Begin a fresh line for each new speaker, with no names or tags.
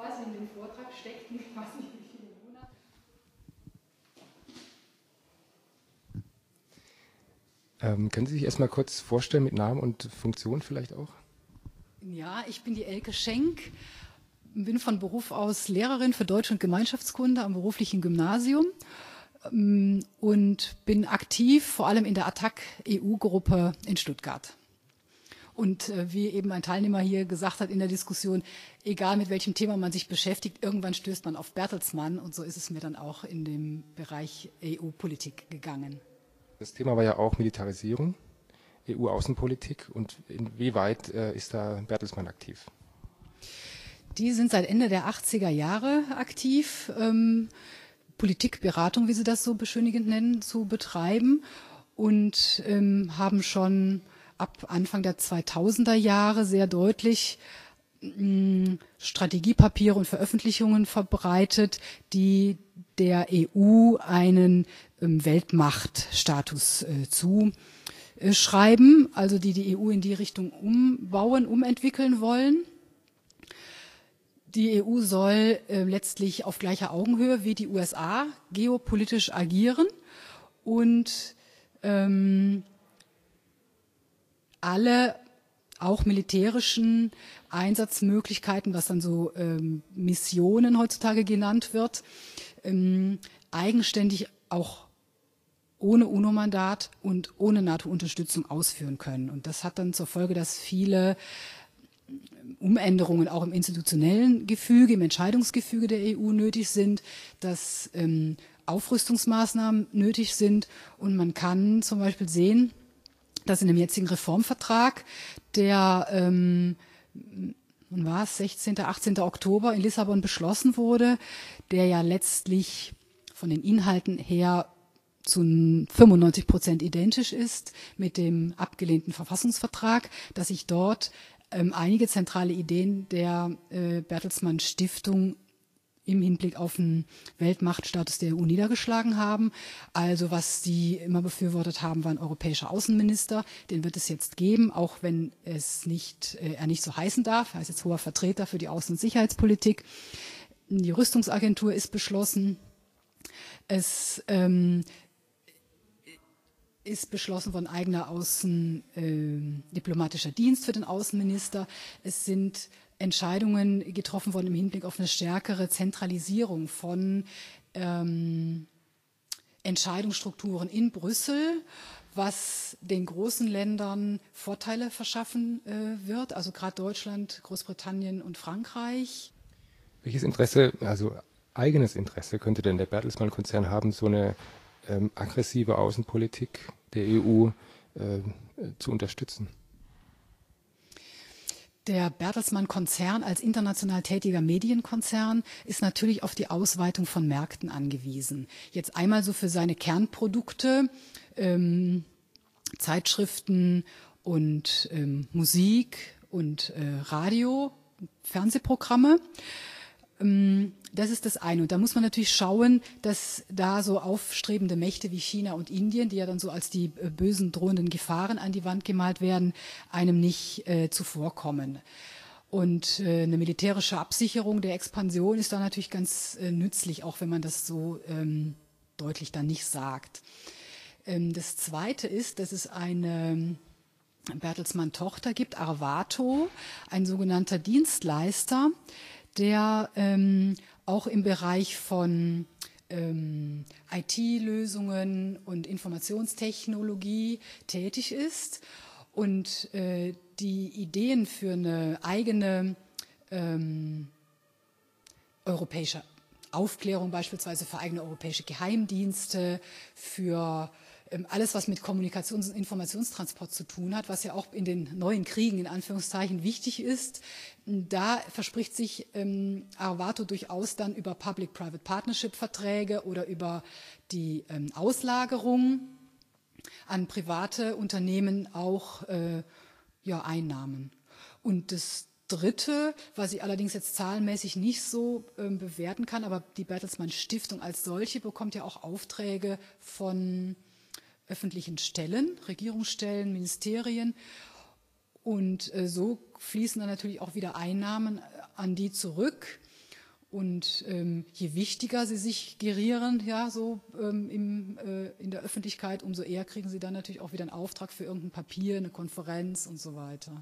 quasi in dem Vortrag steckten, ich weiß nicht wie viele Monate.
Können Sie sich erstmal kurz vorstellen mit Namen und Funktion vielleicht auch?
Ja, ich bin die Elke Schenk, bin von Beruf aus Lehrerin für Deutsch und Gemeinschaftskunde am beruflichen Gymnasium und bin aktiv vor allem in der ATTAC-EU-Gruppe in Stuttgart. Und wie eben ein Teilnehmer hier gesagt hat in der Diskussion, egal mit welchem Thema man sich beschäftigt, irgendwann stößt man auf Bertelsmann. Und so ist es mir dann auch in dem Bereich EU-Politik gegangen.
Das Thema war ja auch Militarisierung, EU-Außenpolitik. Und inwieweit ist da Bertelsmann aktiv?
Die sind seit Ende der 80er Jahre aktiv, Politikberatung, wie sie das so beschönigend nennen, zu betreiben und haben schon ab Anfang der 2000er Jahre sehr deutlich Strategiepapiere und Veröffentlichungen verbreitet, die der EU einen Weltmachtstatus zuschreiben, also die EU in die Richtung umentwickeln wollen. Die EU soll letztlich auf gleicher Augenhöhe wie die USA geopolitisch agieren und alle auch militärischen Einsatzmöglichkeiten, was dann so Missionen heutzutage genannt wird, eigenständig auch ohne UNO-Mandat und ohne NATO-Unterstützung ausführen können. Und das hat dann zur Folge, dass viele Umänderungen auch im institutionellen Gefüge, im Entscheidungsgefüge der EU nötig sind, dass Aufrüstungsmaßnahmen nötig sind. Und man kann zum Beispiel sehen, dass in dem jetzigen Reformvertrag, der 16., 18. Oktober in Lissabon beschlossen wurde, der ja letztlich von den Inhalten her zu 95% identisch ist mit dem abgelehnten Verfassungsvertrag, dass sich dort einige zentrale Ideen der Bertelsmann Stiftung im Hinblick auf den Weltmachtstatus der EU niedergeschlagen haben. Also was sie immer befürwortet haben, war ein europäischer Außenminister. Den wird es jetzt geben, auch wenn er nicht so heißen darf. Er ist jetzt hoher Vertreter für die Außen- und Sicherheitspolitik. Die Rüstungsagentur ist beschlossen. Es ist beschlossen worden, eigener diplomatischer Dienst für den Außenminister. Es sind Entscheidungen getroffen worden im Hinblick auf eine stärkere Zentralisierung von Entscheidungsstrukturen in Brüssel, was den großen Ländern Vorteile verschaffen wird, also gerade Deutschland, Großbritannien und Frankreich.
Welches Interesse, also eigenes Interesse, könnte denn der Bertelsmann-Konzern haben, so eine aggressive Außenpolitik der EU zu unterstützen?
Der Bertelsmann-Konzern als international tätiger Medienkonzern ist natürlich auf die Ausweitung von Märkten angewiesen. Jetzt einmal so für seine Kernprodukte, Zeitschriften und Musik und Radio, Fernsehprogramme. Das ist das eine. Und da muss man natürlich schauen, dass da so aufstrebende Mächte wie China und Indien, die ja dann so als die bösen drohenden Gefahren an die Wand gemalt werden, einem nicht zuvorkommen. Und eine militärische Absicherung der Expansion ist da natürlich ganz nützlich, auch wenn man das so deutlich dann nicht sagt. Das Zweite ist, dass es eine Bertelsmann-Tochter gibt, Arvato, ein sogenannter Dienstleister, der auch im Bereich von IT-Lösungen und Informationstechnologie tätig ist und die Ideen für eine eigene europäische Aufklärung, beispielsweise für eigene europäische Geheimdienste, für alles, was mit Kommunikations- und Informationstransport zu tun hat, was ja auch in den neuen Kriegen in Anführungszeichen wichtig ist. Da verspricht sich Arvato durchaus dann über Public-Private Partnership-Verträge oder über die Auslagerung an private Unternehmen auch Einnahmen. Und das Dritte, was ich allerdings jetzt zahlenmäßig nicht so bewerten kann, aber die Bertelsmann Stiftung als solche bekommt ja auch Aufträge von öffentlichen Stellen, Regierungsstellen, Ministerien. Und so fließen dann natürlich auch wieder Einnahmen an die zurück. Und je wichtiger sie sich gerieren, ja, so in der Öffentlichkeit, umso eher kriegen sie dann natürlich auch wieder einen Auftrag für irgendein Papier, eine Konferenz und so weiter.